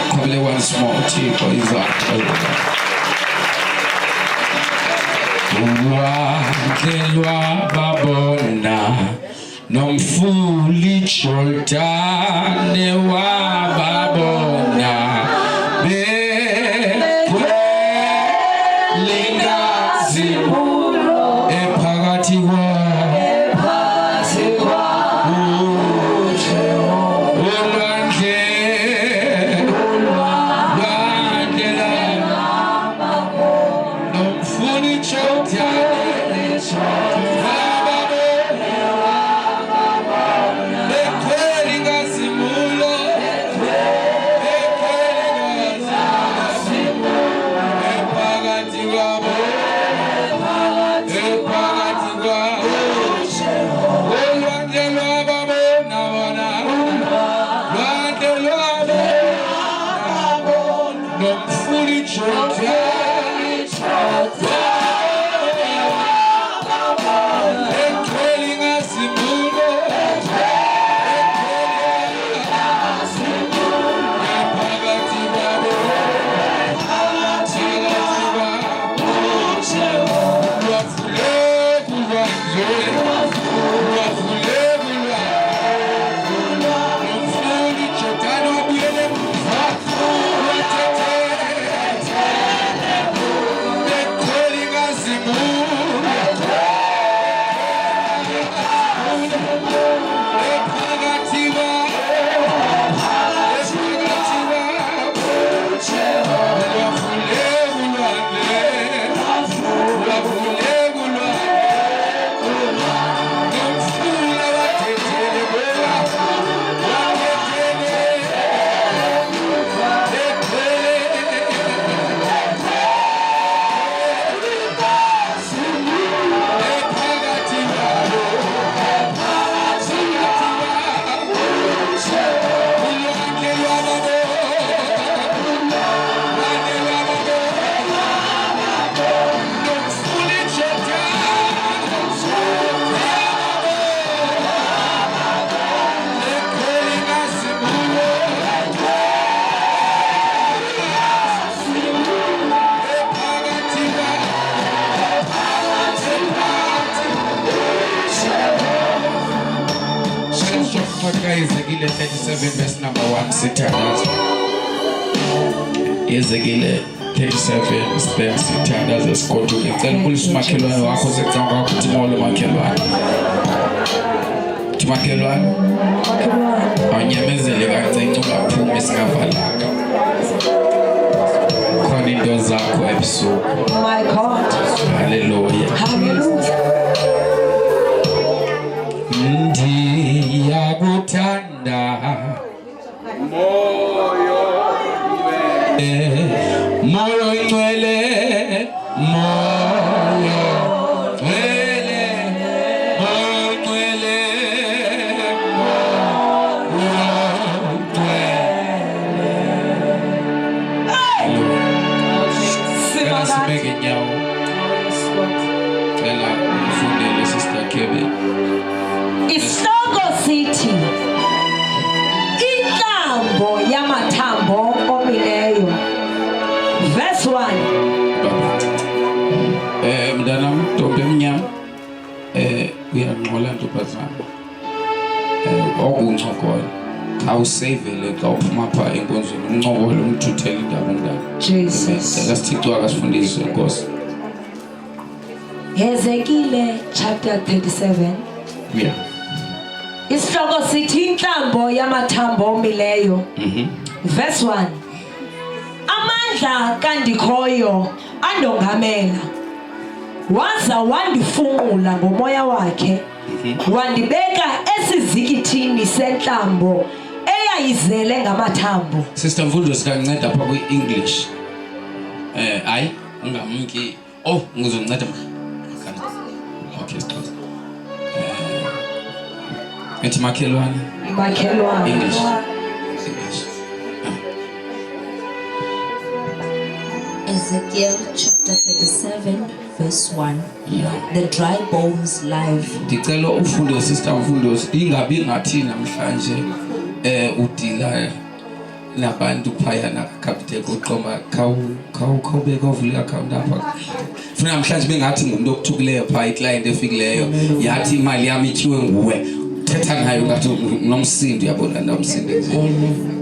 Probably one small tea for Isandla. Wakelwa babona nomfuli choltane wababona belingazi ephakathi Ezekiel 37 verse number 1 sithandaza. Ezekiel 37 verse sithandaza sigoduke. Ngicela ukulisa umakhelwane wakho secanga wakho uthi molo makhelwane. Uthi makhelwane. Awunyamezele kancane ungaphumi singavalanga. Khona into zakho ebusuku. My God. Hallelujah. Hallelujah. Ndiyakuthanda moyo ngcwele moyo ngcwele sibeke nyawo cela ufundele sister Kebe. Isihloko sithi intambo yamathambo omileyo. Verse 1. Mntanam ntombi emnyama uyanqola ntombazana okuncokola awusavele xa uphuma phaa enkonzweni umncokolo umthuthele indaba ndaba. Jesus. Sithixo akasifundise Nkosi. Ezekiel chapter 37. Yeah. Isihloko sithi intambo yamathambo omileyo. Verse 1. Amandla kandikhoyo andongamela. Waza wandifunqula ngomoya wakhe. Wandibeka esizikithini sentambo eyayizele ngamathambo. Sister Mfundo sikanceda apha kwi-English. Hayi ungamki. Oh ngizonceda. Okay, stop. Ethi makhelwane. Makhelwane. English. Ezekiel chapter 37 verse 1. Yeah. The dry bones live. Ndicela ufunde sister Mfundosi ingabi ngathi namhlanje udila nabantu phaya nakapiteke uqoma khawubeka uvule account apha. Funa namhlanje bengathi ngumuntu okuthukileyo phaya iclient efikileyo yathi imali yami ithiwe nguwe. Thetha ngayo ngathi nomsindo yabona nomsindo.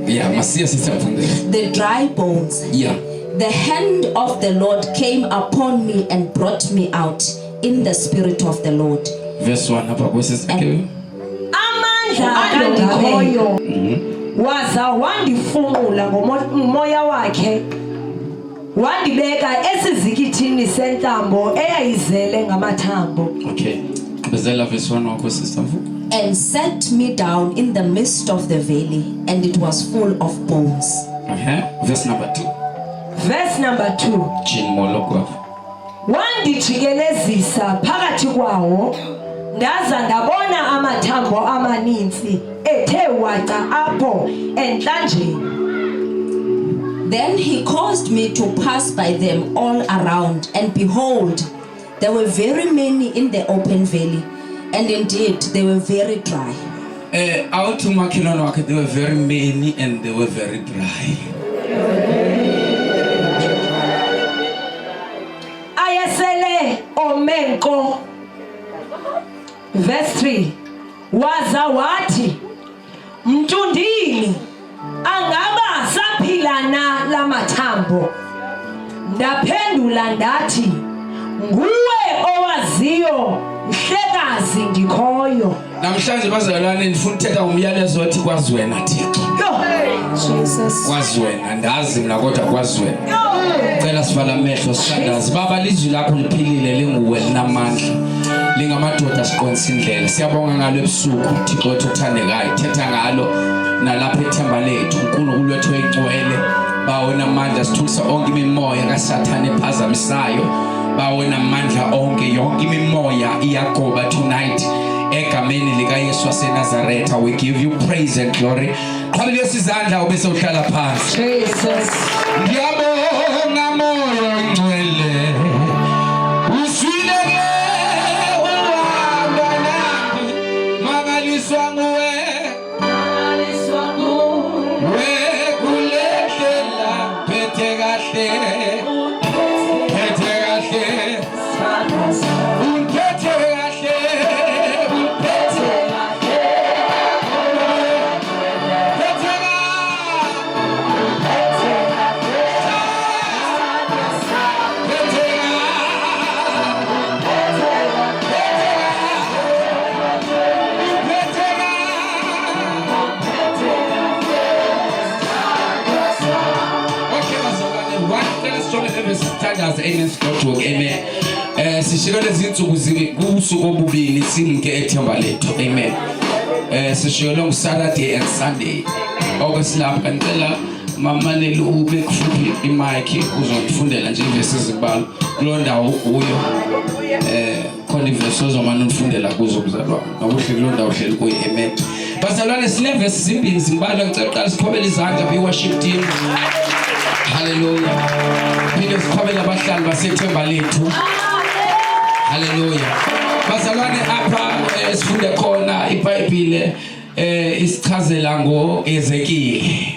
Yeah, masiya sister Mfundosi. The dry bones. Yeah. The hand of the Lord came upon me and brought me out in the spirit of the Lord. Verse 1 apha kwesisakhiwo. Amandla akandikhoyo waza wandifungula ngomoya wakhe wandibeka esizikithini sentambo eyayizele ngamathambo. Okay. Bezela verse 1 wakho sister Mfu. And set me down in the midst of the valley, and it was full of bones. Verse number 2. Verse number 2. Jin moloko. Wandijikelezisa phakathi kwawo ndaza ndabona amathambo amaninzi ethe waca apho entlanjeni. Then he caused me to pass by them all around, and behold, there were very many in the open valley, and indeed they were very dry. Out to Makinon, there were very many and they were very dry. Ayesele omenko. Verse 3. Waza wathi mtundini angaba saphila na lamathambo. Ndaphendula ndathi nguwe owaziyo mhlekazi ndikhoyo. Namhlanje bazalwane ndifuna uthetha umyalezo othi kwazi wena Thixo. Jesus. Kwazi wena ndazi mina kodwa kwazi wena. Cela sivala amehlo sithandaze. Baba lizwi lakho liphilile linguwe linamandla. Lingamadoda siqonisa indlela. Siyabonga ngalo ebusuku Thixo othandekayo. Thetha ngalo nalapha ethemba lethu uNkulunkulu wethu oyingcwele. Bawona amandla sithulisa onke imimoya kaSathane ephazamisayo. Bawona amandla onke yonke imimoya iyagoba tonight. Egameni lika Yesu waseNazaretha we give you praise and glory. Qhabile isizandla ubese uhlala phansi. Jesus. Ngiyabonga moya ngcwele. Uswileke uhamba nami. Mangaliswa nguwe. We kulehlela phethe kahle. Phethe kahle. Unphethe kahle. Amen. Amen. Sishikele izinsuku kusuku obubili simke ethemba lethu. Amen. Sishikele on Saturday and Sunday. Okwesihlanu ngicela mamanele ube kufuphi imic uzofundela nje ivesi ezibalo. Kulo ndawo kuyo. Khona ivesi ozomana ufundela kuzo kuzalwa. Akuhle kulo ndawo hleli kuyo. Amen. Bazalwane sinevesi zimbili zimbalwa ngicela uqala siphobele izandla be worship team. Hallelujah. Phinde sikhwabela abahlali basethemba lethu. Hallelujah. Bazalwane apha sifunde khona iBhayibhile isichazela ngoEzekiyeli.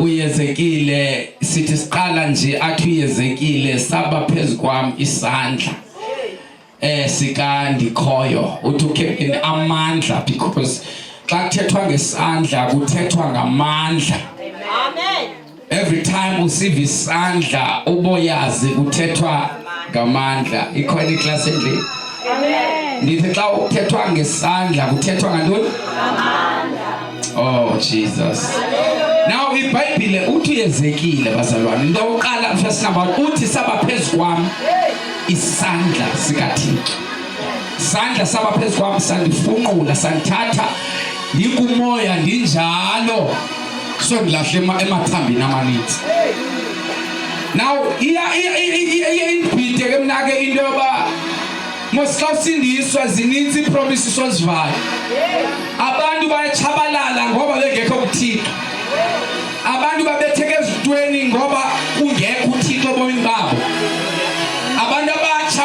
uYezekile sithi siqala nje athi uYezekile saba phezukwami isandla sika ndikhoyo uthi ukhepini amandla because xa kuthethwa ngesandla kuthethwa ngamandla. Amen. Every time usiva isandla uboyazi kuthethwa ngamandla. Ikhona iclass endlini. Amen. Ndithi xa kuthethwa ngesandla kuthethwa ngantoni? Ngamandla. Oh Jesus. Now iBhayibhile uthi uYezekile bazalwane into oqala verse number uthi saba phezukwami isandla sikaThixo. Isandla saba phezukwami sandifunqula santhatha ngikumoya ndinjalo so ngilahle emathambini amaninzi. Now iyinbhide ke mina ke into yoba mosisindiswa zininzi promises ozivayo. Abantu bayachabalala ngoba bengekho kuThixo. Abantu babetheke ezintweni ngoba kungekho uThixo bomini babo. Abantu abatsha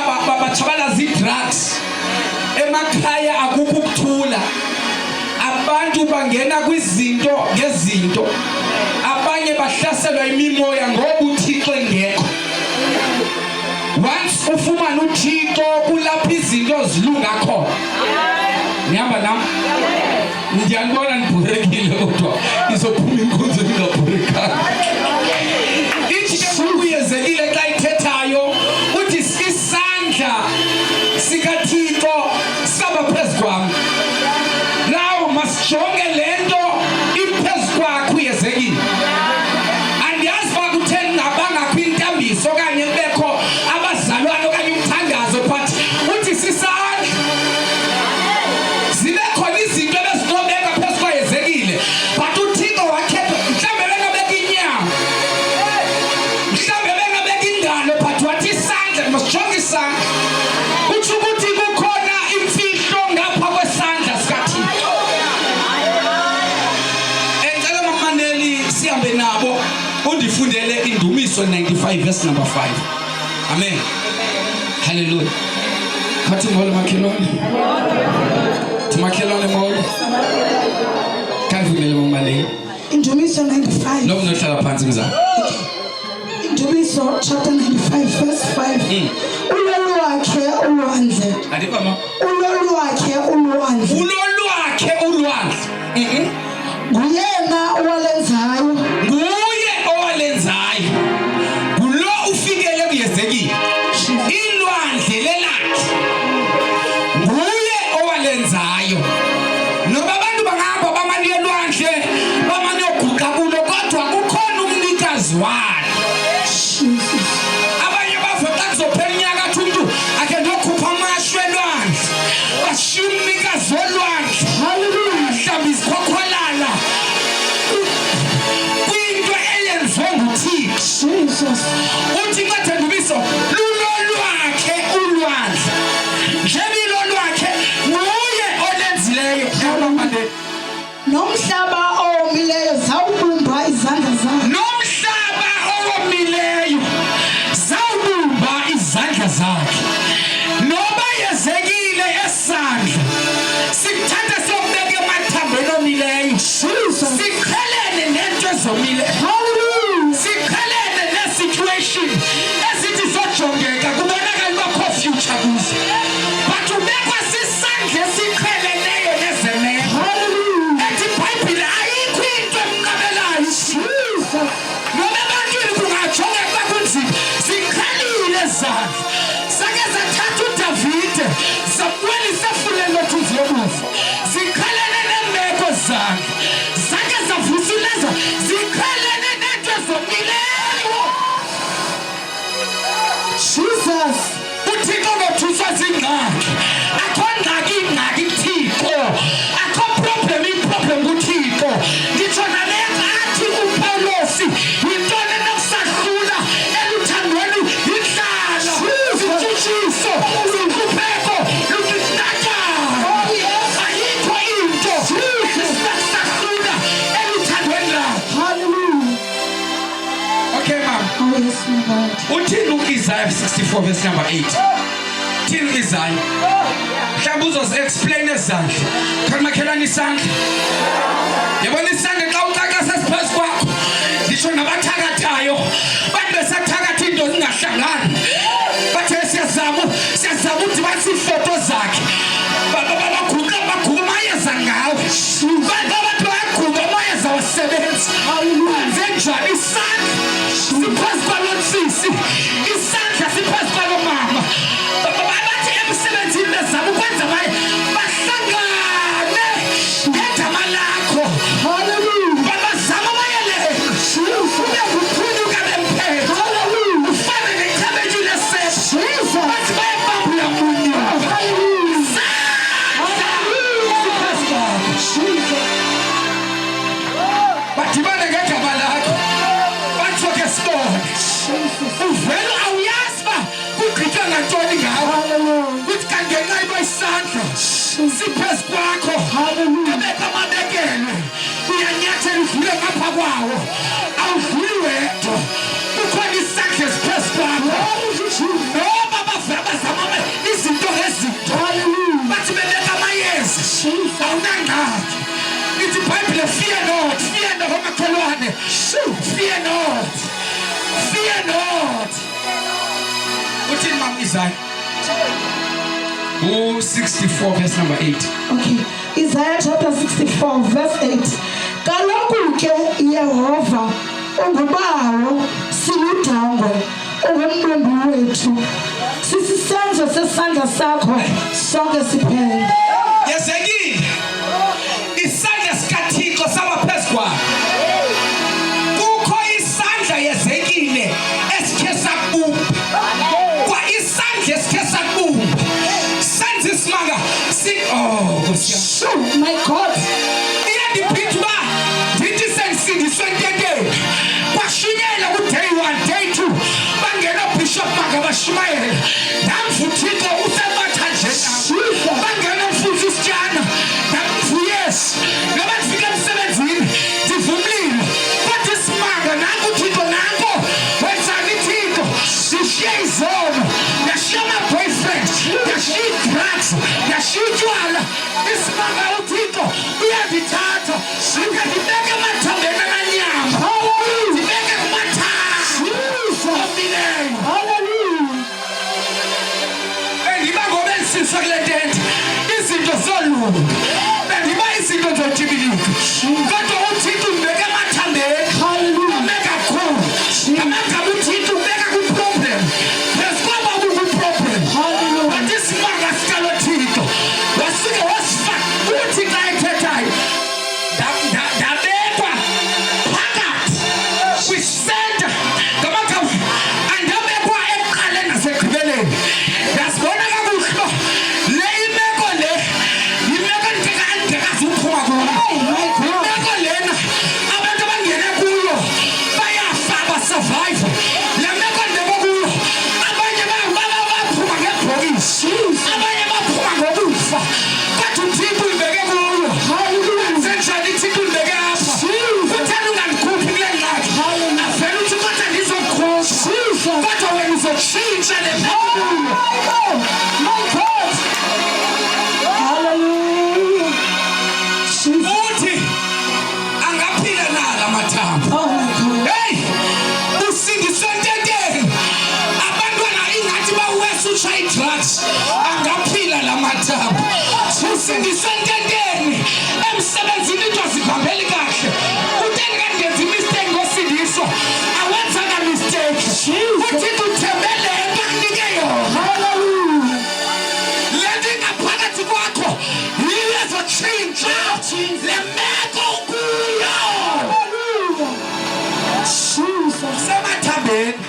bangena kwizinto ngezinto abanye bahlaselwa imimoya ngoba uThixo engekho once ufumana uThixo kulapha izinto zilunga khona ngihamba nami ngiyangibona nibhurekile kodwa izophuma inkunzi engabhurekanga ithi ke kuyezekile xa ithethayo uthi isandla sikaThixo saba phezu kwami now masijonge lento iphezu kwakho uyezekile andiyazi uba kutheni ngabanga kwintambiso okanye kubekho abazalwane okanye umthandazo but uthi sisandla zibe khona izinto ebezinobeka phezu kwayezekile but uThixo wakhetha mhlawumbe bengabeka inyama mhlawumbe bengabeka ingalo but wathi isandla masijonge isandla utsho ukuthi kukhona imfihlo ngapha kwesandla sikaThixo engicela mamaneli sihambe nabo undifundele indumiso 95 verse number 5 amen hallelujah khathi ngolo makhelwane makhelwane molo kavumele mamaneli Indumiso 95. lo mnohlala phansi mzana Indumiso chapter 95 verse 5. Ulolwakhe ulwandle. adiba ma Ulolwakhe ulwandle. ulolwakhe ulwandle Nguyena owalenzayo. nguye owalenzayo ngulo ufikele kuyezekile ilwandle lelakhe nguye owalenzayo noba abantu bangahamba bamane elwandle bamane yoguqa kulo kodwa kukhona umnikazi walo abanye bava xa kuzophela unyaka athi umntu akhe ndokhupha amashwe elwandle bashiya umnikazi wolwandle mhlawumbi izikhokholala kwinto eyenziwe nguThixo uthi incwadi yendumiso lulolwakhe ulwandle njengoba ilolwakhe nguye olenzileyo Nomhlaba owomileyo zawubumba izandla zakhe. nomhlaba owomileyo zawubumba izandla zakhe noba yezekile esandla sikuthatha siyokubeka emathambeni omileyo siqhelene nento ezomile siqhelene ne-situation ezithi zojongeka kubonakala ubakho future kuzo but ubekwa sisandla esiqheleneyo nezemeko ethi ibhayibhile ayikho into emnqabelayo noba ebantwini kungajongeka uba kunzima ziqhelile ezandla sake zathatha uDavide zamwelisa efuleni lothuzi lokufa ziqhelene neemeko zakhe zake zavusa ilezo ziqhelene nento ezomileyo Jesus. uThixo ngothuswa zingxaki akho ngxaki ingxaki kuThixo akho problem kuThixo ngitsho nale athi uPawulosi yintoni enokusahlula eluthandweni yinhlalo zintshutshiso zinhlupheko lunatyana ayikho into esinokusahlula eluthandweni lakho Hallelujah. okay mama Oh yes, my God. uthini uIsaiah 64 verse number 8 thini Isaiah mhlawumbe uzozi-explain ezandla kanti makhelwane isandla yabona isandla xa ucacasa siphezu kwakho nditsho nabathakathayo bathi besathakatha into zingahlangani bathe siyazama udibanisa iifoto zakhe baguqa amayeza ngawe bathi bayagquba amayeza wasebenzi benze njani isandla siphezu kwalo nsisi isandla siphezu kwalo mama bathi emsebenzini bezama ukwenza bahlangane ngegama lakho bazama amayelelo ube kuphunyuka bemphethe ufane nekhabeji lesepha bathi bayebambula munye badibane ngegama lakho batsho ke sibone uvele awuyazi uba kugqitywa ngantoni ngawo kuthi kanti ngenxa yento isandla siphezu kwakho ebeka amabekelo uyanyathela uvule ngapha kwawo awuvuli wedwa kukhona isandla esiphezu kwakho noba bavela bazama izinto ngezinto bathi bebeka amayeza awunangxaki ithi isizukulwane. Fear not. Fear not. Uthini mama Isaya? 64 verse number 8. Okay, Isaiah chapter 64 verse 8. Kaloku ke Yehova ungubawo siludangwe ungumlungu wethu sisisenzo sesandla sakho sonke siphele. Yezekile isandla sikaThixo sabaphezu kwakhe. Kukho isandla yezekile esikhe sakubumba. Kwa isandla esikhe sakubumba. Senze isimanga Oh my God. Iyadiphinda ndithi sensindiswe nteteni. Kwashunyela ku day 1 day 2 bangena Bishop Magabashumayela. Namfuthixo usebatha nje nabo. Bangena mfuthi Sitshana. Namfuyes. Nabafika emsebenzini ndivumile. Kodwa isimanga nanku Thixo nanko. Wenzani Thixo? Sishiye izono. Yashiya ama-boyfriend. Yashiya drugs. Yashiya utshwala. Isimanga uThixo uyandithatha. Ngibeke emathambeni amanyama. Ngibeke kumathambo. Hallelujah. Bendiba ngoba ensiswa kule tente. Izinto zolunga. Bendiba izinto zojibilika. Kodwa uThixo umbeke emathambeni. Hallelujah. Umeka kakhulu. Amagama uThixo ubeka ku-problem. Phezikoba kuku-problem. Hallelujah. But isimanga sikaLothixo wasuke wasifaka uthi xa ethethayo ndabekwa phakathi kwisenta ngamagama andabekwa ekuqaleni nasekugqibeleni. Ndasibona kakuhle uba le imeko le yimeko ndingekazi uphuma kuyo. Imeko lena abantu abangene kuyo bayafa basurvive. Le meko ndibeke kuyo abanye baphuma ngebhokisi, abanye baphuma ngokufa. Kodwa uThixo umbeke kuyo. Senjani uThixo umbeke apha. Uthanda ungandikhuphi kule ngxaki. Avele uthi kodwa ndizokukhupha. Kodwa wena uzotshintsha le meko. My God. Hallelujah. Uthi angaphila nala mathambo. Oh my God. Hey! Usindiswe nteteni. Abantwana ingathi bawesa utshaya drugs. Angaphila la mathambo. Usindiswe nteteni. Emsebenzini into zihambeli kahle. Utheni kanti ngenza imistake ngosindiswa. Awenzanga mistake. Uthixo uthembele ekunike yona. Hallelujah. Lento ingaphakathi kwakho yiyo ezotshintsha le meko kuyo. Hallelujah. Jesus. Semathambeni.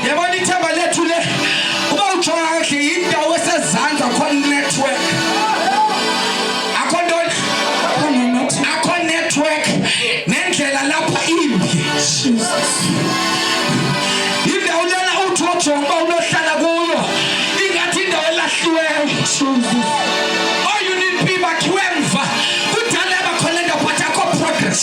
Yabona ithemba lethu le uba ujonga kahle yindawo esezandla khona network. Akho ntoni? Akho network nendlela lapha imbi. Indawo lena uthi ujonga uba unohlala kuyo ingathi indawo elahliweyo. All you need be bakhiwe emva. Kudala bakhona into but akho progress.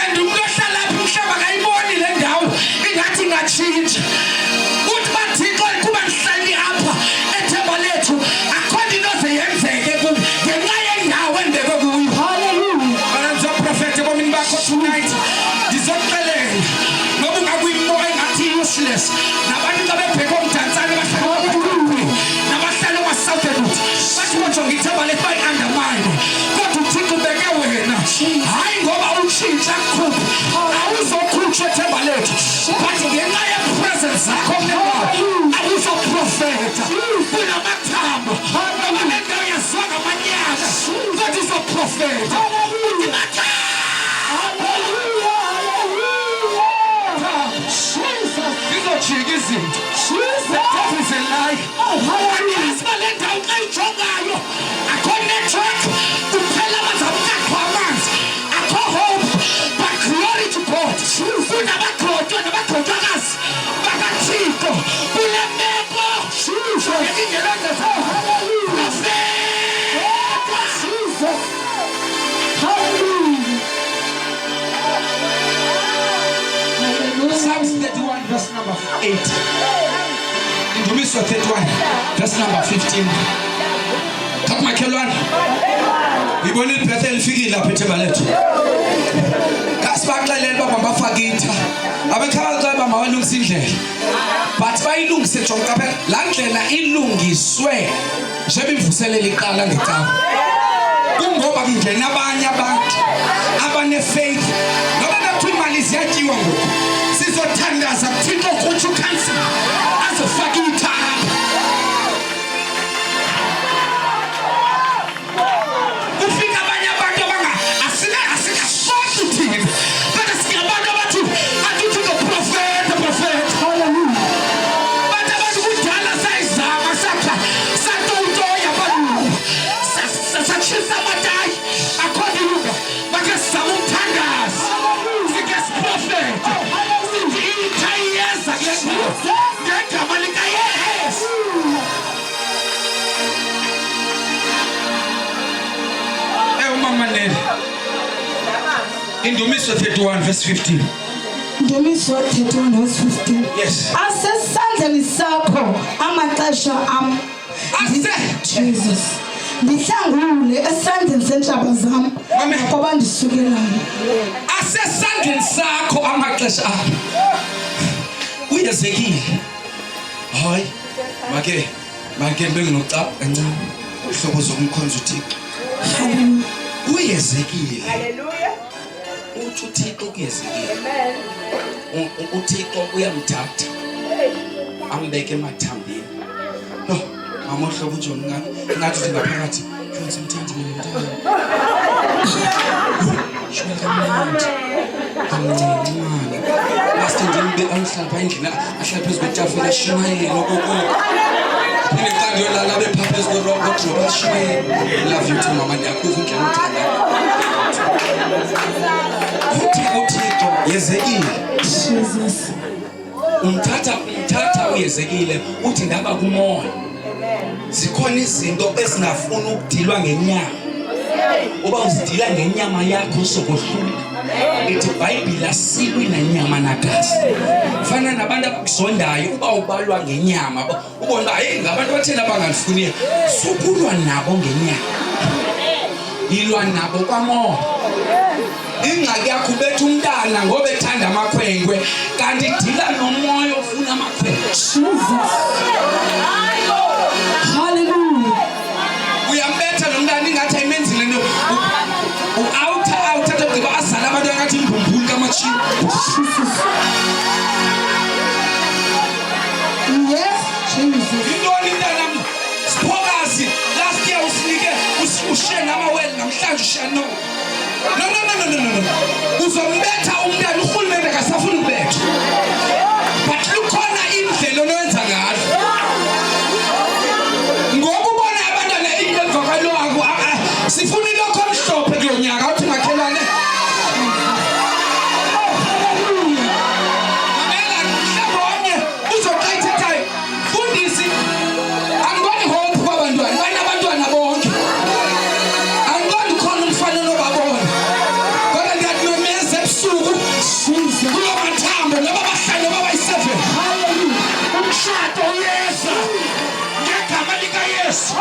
And umuntu ohlala lapha umhlaba akayiboni le ndawo ingathi ingatshintsha. Uthi bathixo kuba ndihlali apha ethemba lethu akho into zeyenzeke kubi ngenxa yendawo endibeke kuyo. Hallelujah. Balanza prophet ebomini bakho tonight. Ndizokuxelela noba ungakuyimo engathi useless. Nabantu xa bebheke omdantsane bahlala nabahlala kwa-Southern bathi bojonga ithemba lethu bayi-undermine. Kodwa uThixo ubeke wena. Hayi ngoba utshintsha kukhuphi. Awuzokhutshwa ithemba lethu. But ngenxa yepresence zakho awuzoprofeta. Kunamathambo. Noma le ndawo yaziwa ngamanyaka. Kodwa uzoprofeta. Uthi mathambo. Izojika izinto. The devil is a lie. Andiyazi uba le ndawo xa uyijongayo akho network. Kuphela abazamkakho amanzi. Akho hope. But glory to God. Kunabagxothwa nabagxothwakazi bakaThixo kule meko. Ngelingelanda zakho. Jesus. Hallelujah. Psalms 31 verse number 8. Indumiso 31 verse number 15. Takmakhelwane. Ngibona iliphethe lifikile lapha eThebalethu. Kasibaxelela baba bafakitha. Abekhaya xa bamawalungisa indlela. But bayilungise jonke apha la ndlela ilungiswe njengoba imvuselelo iqala ngecawa. Kungoba kungena abanye abantu abane faith. Ngoba bethu imali ziyatyiwa ngoku. Sizothandaza kuThixo ukuthi ucancel azofakitha. Kufika abanye abantu abanga asikasoki thina. Kodwa singabantu abathi athi the prophet. Hallelujah. But abantu kudala sayizama sakha satontoya abantu. Sachisa amadai according bakhe samuthandaza. Sike prophet. Sithi iyeza kuyena. Ngegama lika Yesu. Mama Nene. Indumiso 31 verse 15. Ndumiso 31 verse 15. Yes. Asesandleni sakho amaxesha am. Jesus. Ndihlangule esandleni sentshaba zami. Ngoba ndisukelayo. Asesandleni sakho amaxesha am. Uyezekile. Hayi. Make benginocapha kancane. Uhlobo zokumkhonza uThixo. Hallelujah. Uyezekile. Hallelujah. uThixo kuyezekile. Amen. uThixo uyamthatha. Ambeke emathambeni. No, amohlobo uJohn ngathi ngaphakathi futhi umthandi ngomntana. Shona kamnandi. Kamncane. Basindimbe amhlala endlini ahlala phezu kwetafula shumayela lokoko. Ngiqanda yolala bephaphezu kwerobot roba shumayela. Love you too mama ndiyakuza indlela uthanda. uThixo yezekile. Jesus. Umthatha uyezekile uthi ndaba kumoya. Zikhona izinto esingafuna ukudilwa ngenyama. Uba uzidila ngenyama yakho sokohlula. Ithi iBhayibheli asilwi nenyama nagazi. Fana nabantu abakuzondayo uba ubalwa ngenyama. Ubona hayi ngabantu bathena abangafuniyo. Sukulwa nabo ngenyama. Ilwa nabo kwamoya. Ingxaki yakho bethu umntana ngoba ethanda amakhwenkwe kanti dila nomoya ofuna amakhwenkwe. Jesus. Hallelujah. Uyambetha nomntana ingathi ayimenzile nto. Out gqiba azala abantu engathi imbumbulu kamatshini. Yes, Jesus. Intoni mntanam? Siphokazi last year usinike ushiye namawele namhlanje ushiya no. No. Uzombetha umntana urhulumente akasafuni ukubetha. But lukhona indlela onoyenza ngayo. Ngoba ubona abantwana emva kwaloko sifuna lokho omhlophe kulo nyaka uthi makhelwane. Mamela mhlawumbe uzoqayithethayo. Fundisi angiboni hope kwabantwana. Bani abantwana bonke. Angiboni khona umfana nobabona. Kodwa ngiyadumeza ebusuku. Kulo mathambo laba bahlalo babayi7. Hallelujah. Umshado uyeza. Ngegama lika Yesu.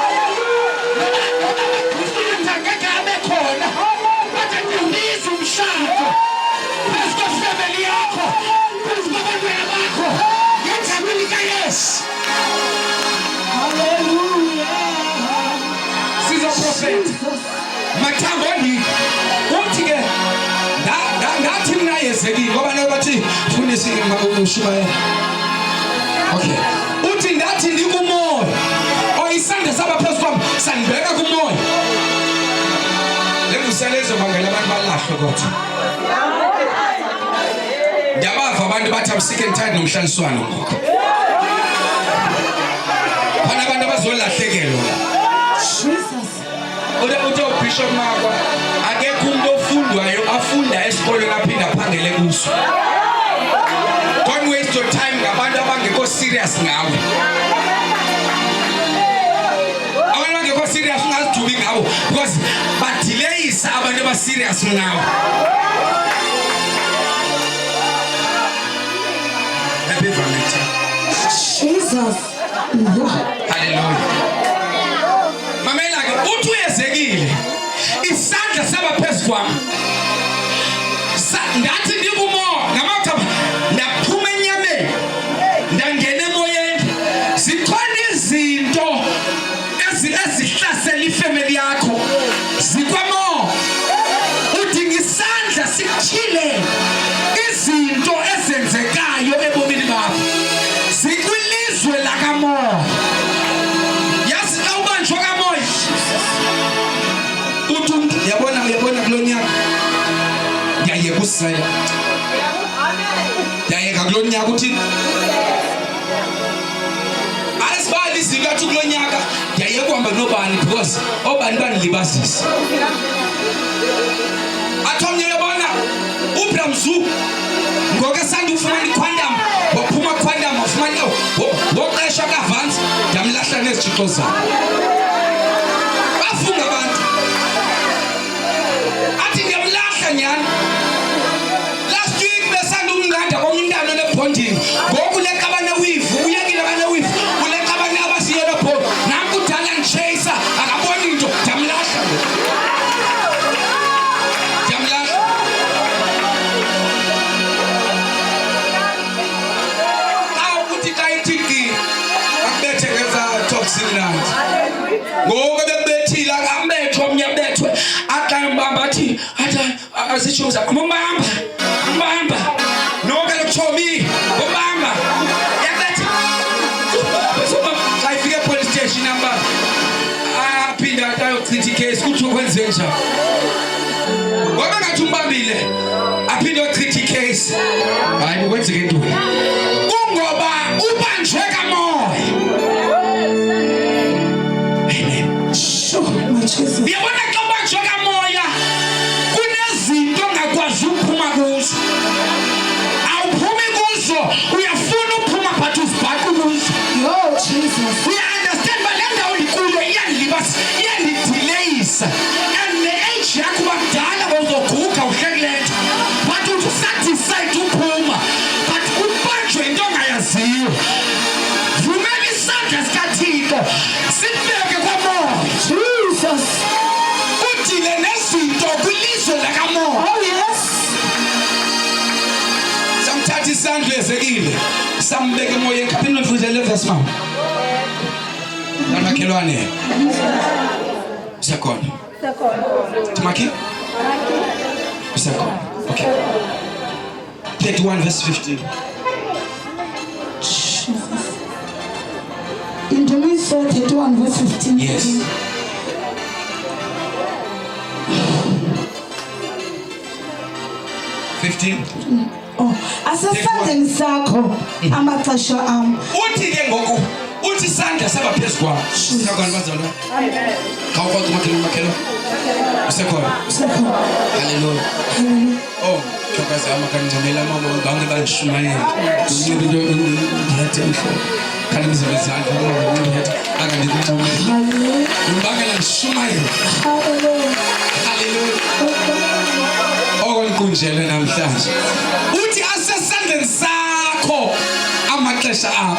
Mathambo ndi uthi ke ngathi mina yezekile ngoba nabathi fundisi ushumayela. Okay. Uthi ngathi ndikumoya oyisandla sabaphezu kwami sanibeka kumoya. Lenguselezo bangela abantu balahlwe kodwa. Ndiyabava abantu bathi I'm sick and tired nomhlaliswano ngoku. Bana abantu abazolahlekelwa. Jesus. Uthi uBishop Makwa akekho umuntu ofundwayo afunda esikolweni aphinda aphangele kuso. Don't waste your time ngabantu abangekho serious ngawe. Abantu abangekho serious ungazidubi ngabo because badelayisa abantu aba serious ngawe. Happy Valentine. Jesus. Hallelujah. Mamela ke uthi uyezekile. kwami ngathi ndikumo ngamagama ndaphuma enyameni ndangena emoyeni zikhona izinto ezihlasela ifamily yakho zikwamo udinga isandla sikuchile izinto ezenzekayo ebomini bakho zikwilizwe lakamoya yazi xa ubanjwa kamoya uthi uyabona kulonyaka ngiyayeka usela ngiyayeka kulonyaka uthi asibali izinto athi kulonyaka ngiyayeka uhamba nobani because obani banilibazisa athomnye uyabona uBramzu ngoke sanda ufumana iquantum waphuma quantum wafumana woqesha kaVance ndamlahla nezithixo zakhe bafunga abantu athi ndiyamlahla nyani last week besanda umnganda komnye umntana nebonding ngoku leqa abanewivu uyekile abanewivu uleqa abanye abasiyelo bho nanku udala ngichasa akaboni into ndiyamlahla ngoba bebethila amethwa omnye bethwe aqamba athi asishoza umbamba noke lokuchomi umbamba yabethi xa ifike police station namba aphinda ayochitha icase kuthi ukwenze njani ngoba ngathi umbambile aphinde yochitha icase hayi ukwenzeke ntoni kungoba ubanjwe kamoya. Uyabona xa ubanjwe kamoya kunezinto ongakwazi ukuphuma kuzo awuphumi kuzo uyafuna uphuma but uzibhaqa kuzo uya-understand uba le ndawo ndikuyo iyandidileyisa and ne-age yakho uba kudala wawuzoguga uhlekilento but uthi usadicide uphuma but ubanjwe into ongayaziyo vumela isandla sikaThixo sibeke kwamoya udile nezinto kwilizwe lakamoya. Oh yes. Samthatha isandla ezekile sambeke emoyeni kaphinde mfundise levers mama. Namakhelwane. Usekhona. Tumaki? Usekhona. Okay. 31 verse 15. In Genesis 31 verse 15. Yes. Asesandleni sakho amaxesha am. Uthi ke ngoku uthi isandla saba phezu kwakho. Sakho bazalwa. Amen. Khawukwakho makhelo. Usekhona. Hallelujah. Oh, thokoza amakanjamela mama bange banishumayela. Ngibinto ngiyathenga. Kana mizabezana ngoba ngiyathe akandikuthumela. Hallelujah. Ngibangela nishumayela. Hallelujah. Ngqunge namhlanje uthi asesandleni sakho amaxesha akho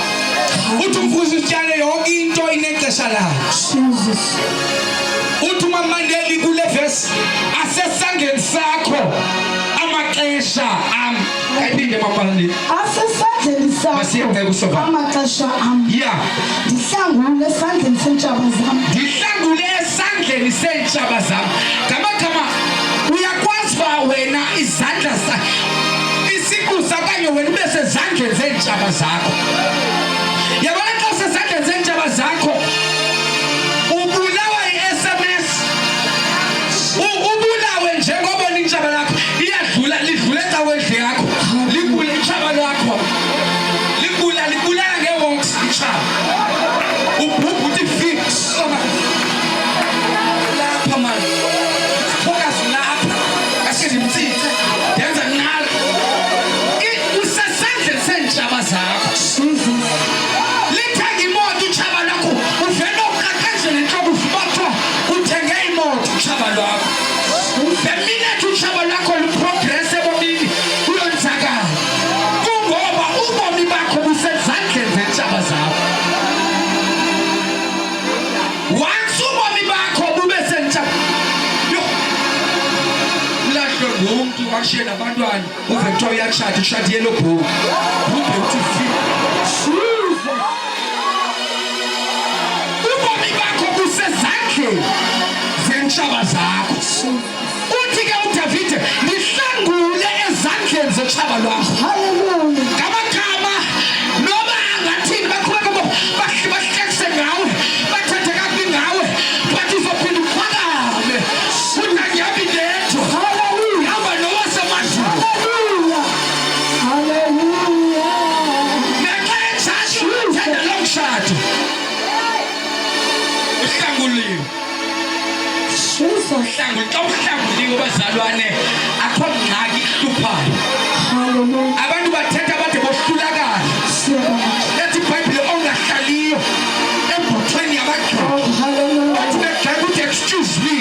uthi umvuzo utyale yonke into inexesha layo uthi uMamandeli kule verse asesandleni sakho amaxesha am ayiphinde Mamandeli asesandleni sakho amaxesha am ndihlangule esandleni sentshaba zam ngamakhama uyakwazi ba wena izandla isikusa kanye wena ube sezandleni zentshaba zakho yabona xa usezandleni zentshaba zakho ubulawa i-SMS ubulawe njengobona intshaba lakho lidlula ecakwendle yakho libula intshaba lakho libulala nge-works intshaba ubhubha uthi fix lapha mani focus lapha asidimtsitse yenza nalo usesandleni sentshaba zakho umuntu washiye nabantwana uve kuthiwa uyashada ushada yellow book beautiful ubomi bakho busezandleni zentshaba zakho uthi ke uDavide nihlangule ezandleni zentshaba lwakho Hallelujah. ngamagama noma ngathini baqhubeka bahlekise ngawe bathathe kabi ngawe bathi uzophinda uphakame unanyabi letho Hallelujah. hamba nowasemandleni Hallelujah. ngenxa yejasho uthanda lo mshado uhlanguliwe Jesus. uhlanguliwe bazalwane akho ngxaki ihluphayo Hallelujah. abantu bathetha bade bohlulakala lethi iBhayibhile ongahlaliyo embuthweni yabagcwele Hallelujah. bathi begxeka ukuthi excuse me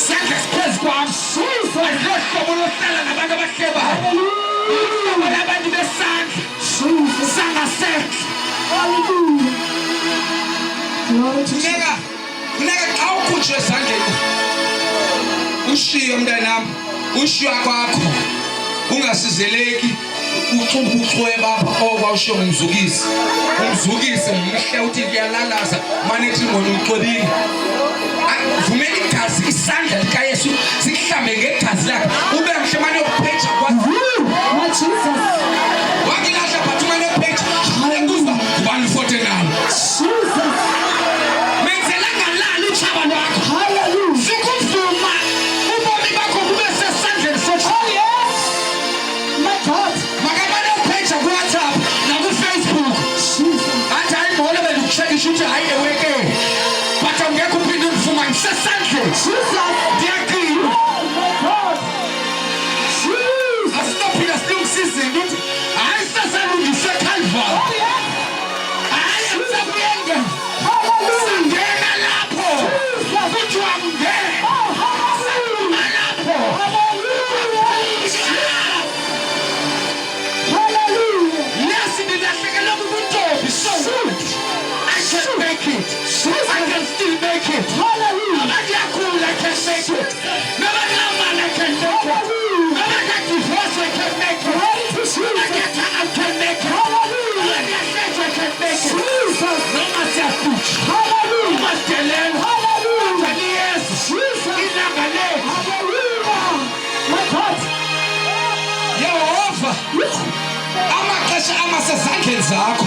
sandla siphezu kwam alohlobo lohlala nabantu abahlebayo uhlobo labantu besandla sangasese Hallelujah. Glory to Jesus. funeka xa ukhutshwe esandleni ushiye mntanam ushiya kwakho ungasizeleki ucubhucweba apha okwawushiyo ngumzukisi umzukisi mhle uthi kuyalalaza manethi ngona uxwebile vumela igazi isandla likayesu sikuhlambe ngegazi lakhe ube mhle mane yokupheja kwakho My Jesus. wakilahla phathi mane yokupheja ekuzwa ngubani ufote nayo Jesus. menzela ngalali utshaba lwakho Hallelujah. sikuvuma ubomi bakho bube sesandleni sotshaba Oh yes. My God. makamane yokupheja kuWhatsApp nakuFacebook Jesus. athi hayi molo belukutshekisha uthi hayi eweke but awungekho uphinde ulifumane sesandleni Jesus. ndiyaqina Oh my God. Jesus. asinophinde silungisizini uthi hayi sesalungiswe eCalvary Oh yes. hayi akusabuyenge Hallelujah. sangena lapho kuthiwa ngena Oh hallelujah. lapho Hallelujah. yes ndilahlekelwe bubuntombi so I can make it I can still make it Hallelujah. Nobody I can make it Nobody I can make it Nobody I divorce I can make it Nobody I can make it Nobody I say I can make it Jesus. No must have push No Hallelujah. must tell them Hallelujah. yes ilanga lethu Hallelujah. My God. Yehova amaxesha amasezandleni zakho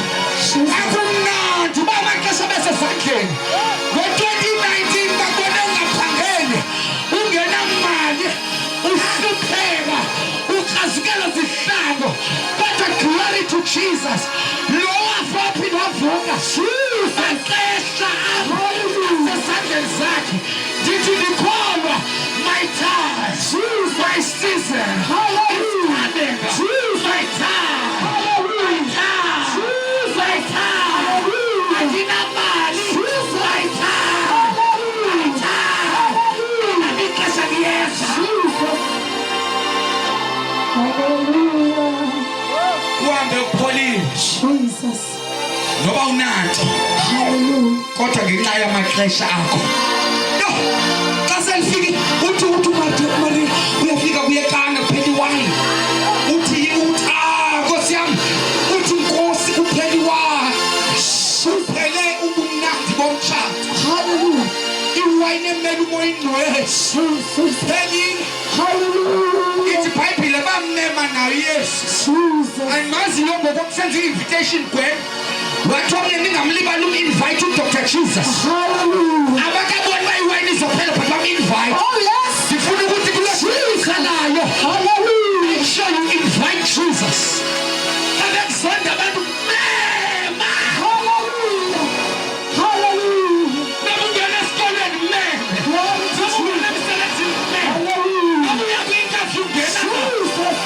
akumnandi uba amaxesha besezandleni ngo-2019 babone ungaphangeli ungenamali uhlupheka ukrazukelwa zihlango kodwa glory to Jesus lo wafaphi wavuka maxesha asezandleni zakhe ndithi ndikholwa my time my season Hallelujah. my time Hallelujah. my time andinamali my time ixesha liyeza Hallelujah. uhambe upholile Jesus. noba unanto Hallelujah. kodwa ngenxa yamaxesha akho yo xa selifike uthi Maria uyafika kuyekana kuphela iwayini uthi yini uthi nkosi yami uthi nkosi kuphela iwayini uphele ubumnandi bomtshado Hallelujah. iwayini emele umoya ingcwele uphelile Hallelujah. ithi iBhayibhile bamema nayo Yesu Jesus. andimazi lo ngokusenza i-invitation gwen wathiwa mne ningamlibali uminvite uDr Jesus Hallelujah. abakaboni uba iwayini izophela but baminvite Oh yes. ndifuna ukuthi kule khalayo Hallelujah. make sure you invite Jesus abekuzonda abantu mema Hallelujah. Hallelujah. nabungena esikolweni meme Glory to nabungena Jesus. emsebenzini meme Hallelujah. nabuya kwi-interview ungena Jesus.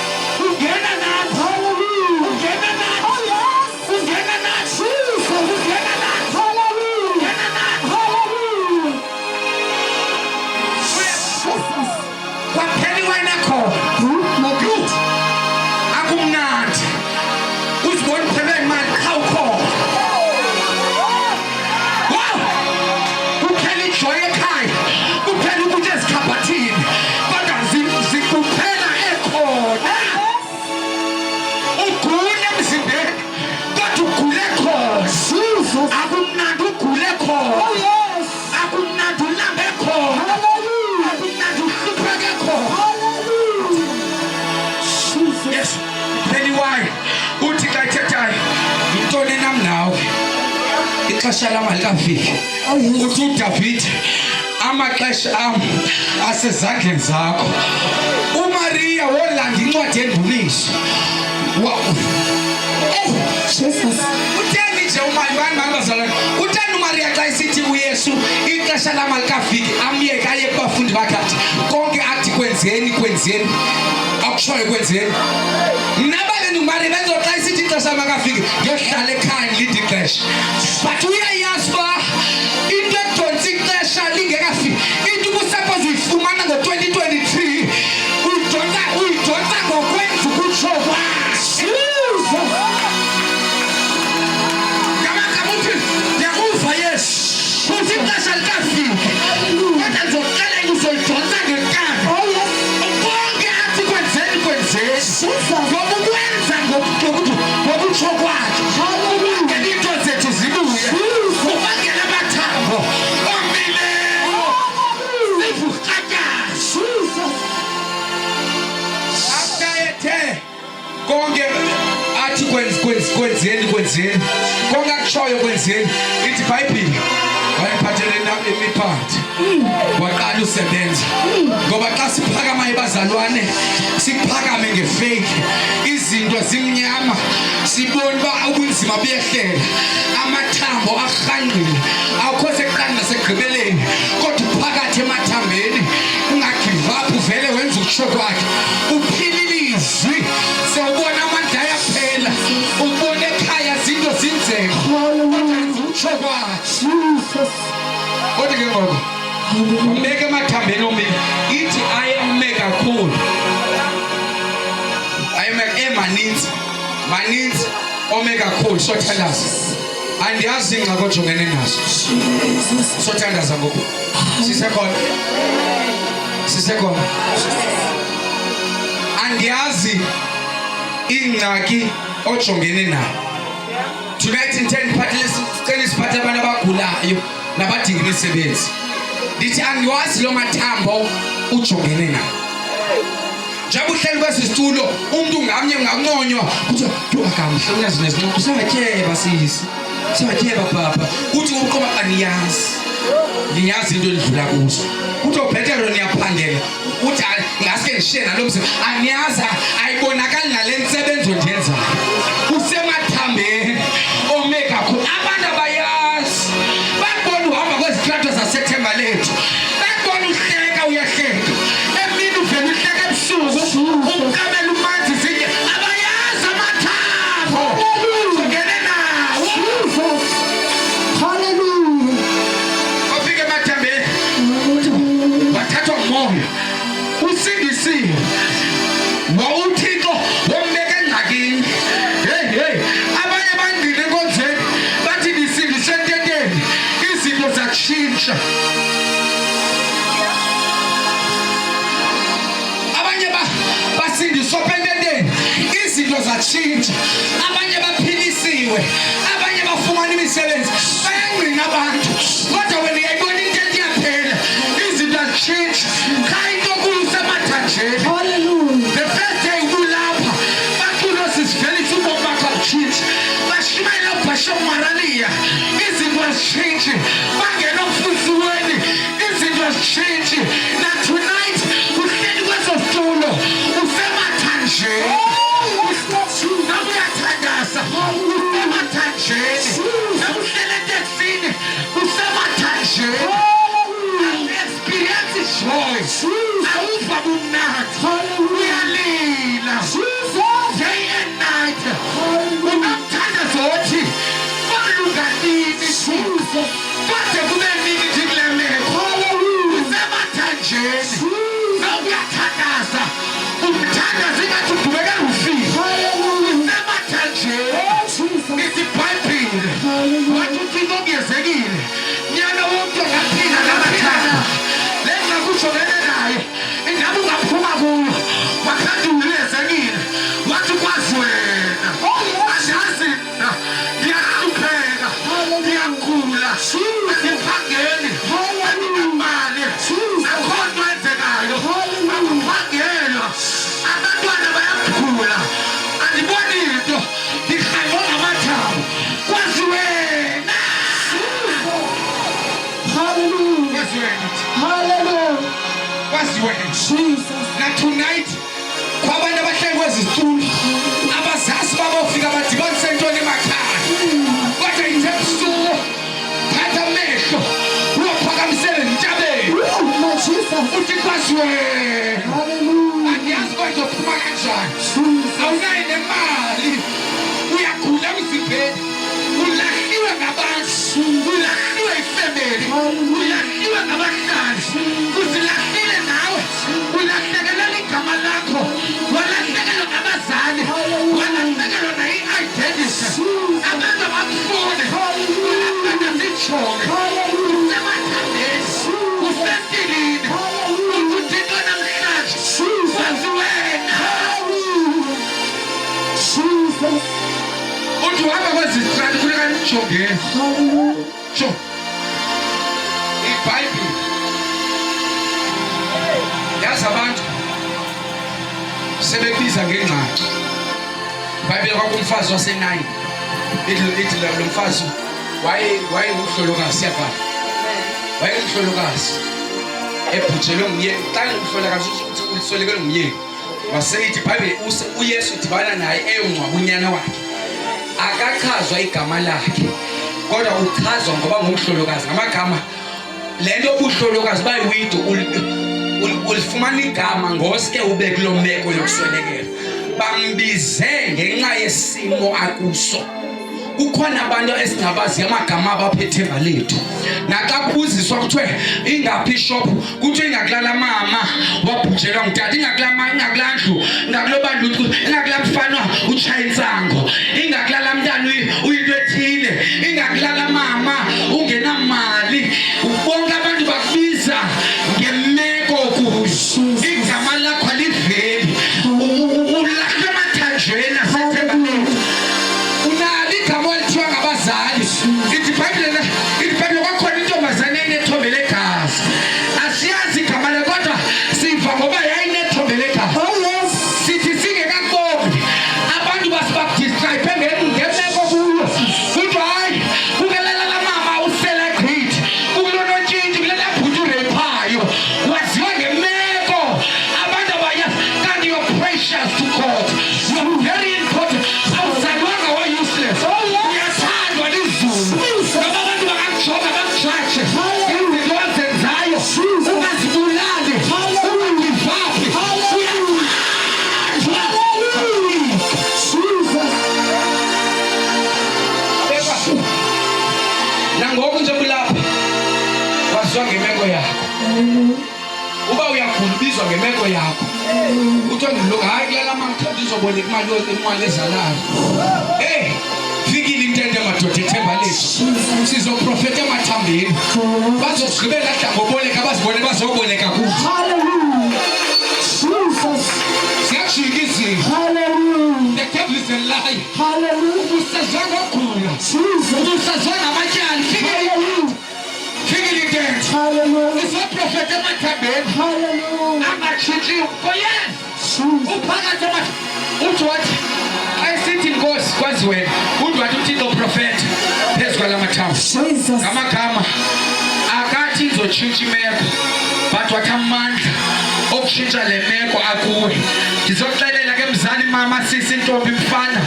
ungena nathi Hallelujah. ungena nathi Oh yes. ungena nathi Jesus. ungena nathi Hallelujah. ungena nathi Hallelujah. Jesus. kwaphela iwayini akhona My God. akumnandi uzibona uphelwe imali khawukhona wow kuphela ijoy ekhaya kuphela ukuthi ezikhabhathini kodwa kuphela ixesha lam alikafiki Oh, yes. uthi uDavid amaxesha am asezandleni zakho. uMaria wolanda incwadi endumiso Jesus. utheni nje umali bazalwane utheni uMaria xa isithi uYesu ixesha lam alikafiki amyeke aye kubafundi bakhe athi konke athi kwenzeni akushoyo kwenzeni. Nabale uMaria benzoxa isithi ixesha lam alikafiki ngiyohlala ekhaya ngilinde ixesha but uyayazi uba into edonsa ixesha lingekafiki into ubusuppose uyifumana ngo-2023 uyidonsa ngokwenza ukutsho kwayo. Ndiyakuva Yesu uthi ixesha likafiki kodwa ndizokuxela uzoyidonsa ngenkani Oh, yes. konke athi kwenzeni Jesus. ngoba ukwenza ngokutsho kwakhe Hallelujah. ngeli into zethu zibuye ubangela amathambo omileyo sivukatyaza Jesus. akayethe konke athi kwenzeni konke akutshoyo kwenzeni ithi iBhayibhile wayiphathele imiphathi waqala usebenza ngoba xa siphakama bazalwane siphakame ngefaith izinto zimnyama sibona uba ubunzima buyehlela amathambo arhangqile awukho sekuqala nasegqibeleni kodwa uphakathi emathambeni ungagive up uvele wenza ukutsho kwakhe uphilile izwi sewubona amandla ayaphela ubona ekhaya zinto zinzeka Hallelujah. ukutsho kwakhe Jesus. kodwa ke ngoku umbeke emathambeni omile ithi ayeme kakhulu ayeme maninzi ome kakhulu sothandaza andiyazi ingxaki ojongene nazo sothandaza ngoku sisekhona andiyazi ingxaki ojongene nayo tonight intend cela isiphathe abantu abagulayo nabadinga imisebenzi ndithi andiwazi lo mathambo ujongene nayo njengoba uhleli kwesi situlo umuntu ngamnye unganconywa kuthiwa akamhle uyazi nezinxoxo siyatyeba sisi siyatyeba papa uthi uqoba niyazi into endidlula kuzo uthi ubhetero niyaphangela uthi ngaske ndishiye nalo msebenzi aniyazi ayibonakali nale nsebenzo ndiyenzayo usemathambeni ome kakhulu abantu abayazi babona uhamba kwezitrato zasethemba lethu babona uhleka uyahleka emini uvela uhleka ebusuku umkamela umanzi zinye abayazi amathambo ungene nawo Jesus. Hallelujah. wafika emathambeni wathathwa ngumoya usindisiwe wawuthixo wombeka engxakini hey abanye abangqile enkonzweni bathi ndisindiswe ententeni izinto zatshintsha abanye basindiswa pententeni izinto zatshintsha abanye baphilisiwe abanye bafumana imisebenzi bayangqina abantu kodwa wena uyayibona intente iyaphela izinto azitshintsha kha into kusemathanjeni. Hallelujah. The first day ulapha bacula sisivelisa ubomi bakho abutshintshe bashimayela ubhashe maraliya izinto azitshintshi bangena ofusiweni izinto azitshintshi na tonight uhleli kweso situlo usemathanjeni nawe uyathandaza usemathanjeni nawe uhleli eteksini na tonight kwabantu abahleli kwezitulo abazazi babofika badibanise intoni emakhaya kodwa ithebusuku thatha amehlo uyophakamisele entabeni uthi kwasiwe andiyazi kodwa uphuma kanjani awunayo nemali uyagula emzimbeni ulahliwe ngabantu ulahliwe ifemeli ulahliwe ngabahlali uzilahlile nawe ulahlekelele igama lakho walahlekelwa ngabazali walahlekelwa nayi-identity abantu abakufune ulahlekelwa zijonge usemathambeni usentilini uthixo namhlanje wazi wena uthi uhamba kwezitrati funeka nijongeni sho ibhayibhile yazi abantu sebebiza ngengxaki ibhayibhile kwakumfazi wasenayini ithi lo mfazi wayengumhlolokazi siyavala wayengumhlolokazi ebhujelwe ngumyeni xa ngumhlolokazi uliswelekelwe ngumyeni waseyithi ibhayibhile uyesu udibana naye eyongcwaba unyana wakhe akachazwa igama lakhe kodwa uchazwa ngoba ngumhlolokazi ngamagama lento obuhlolokazi bayiwido ulifumana igama ngoske ube kulo meko yokuswelekela bambize ngenxa yesimo akuso kukhona abantu esingabazi amagama abaphethe ngalethu naxa kubuziswa kuthiwe ingaphi ishop kuthiwe ingakulala mama wabhujelwa ngutata ingakulala ndlu ngakulobandlu ingakulala mfana utshaya intsango ingakulala mntana uyinto ethile ingakulala mama ungenamali bonke abantu bakubiza ngemeko kuzo igama lakho aliveli ulahle emathanjeni asethembaleni unali igama olithiwa ngabazali ithi ibhayibhile kwakhona intombazane enethombe legazi asiyazi igama le kodwa siva ngoba yayinethombe legazi sithi singekakuboni abantu basibadiscribe ngemeko kuyo kuthiwa hayi kukelela la mama uselegrity kulonotshintshi kulela bhuti urephayo waziwa ngemeko abantu abayazi kanti you're precious to God you're very important awuzalwanga wa-useless uyathandwa lizulu ngoba abantu bakakujonga bakujaje izinto azenzayo ungazibulali ungangivaphi nangoku nje kulapha waziwa ngemeko yakho uba uyagula ubizwa ngemeko yakho uthiwa ndilunga hayi kulala mamthetho ndizoboleka imali ezalayo fikile intente madoda ithemba lethu sizoprofeta emathambeni bazogqibela hla ngoboleka bazibone bazoboleka kuthi siyajika izinto the devil is a lie ubusazwanga ogula ubusazwanga amatyali fikile intente sizoprofeta emathambeni angatshintshiyo for yes uphakathi uthi wathi ayisithi inkosi kwazi wena uthi wathi uthixo profeta phezu kwala mathambo ngamagama akathi izotshintsha imeko but wathi amandla okutshintsha le meko akuwe ndizokuxelela ke mzali mama sisi ntombi mfana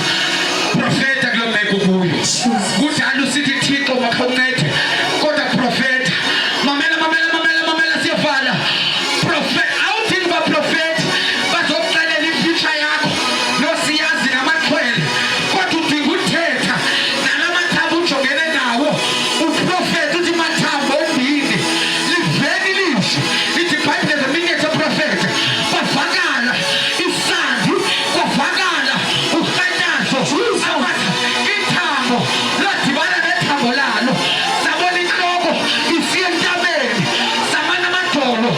profeta kulo meko kuyo kudala usithi thixo makhe uncede kodwa profeta mamela siyavala profeta awuthini baprofeta bazokuxelela imfuture yakho nosiyazi namaxhwele kodwa udinga uthetha nalamathambo ujongene nawo uprofeta uthi mathambo ombini liveni lihle lithi ibhayibhile zeminye seprofeta kwavakala isandi kwavakala urhanyazo ithambo ladibana nethambo lalo sabona intloko isiye entabeni samana amadolo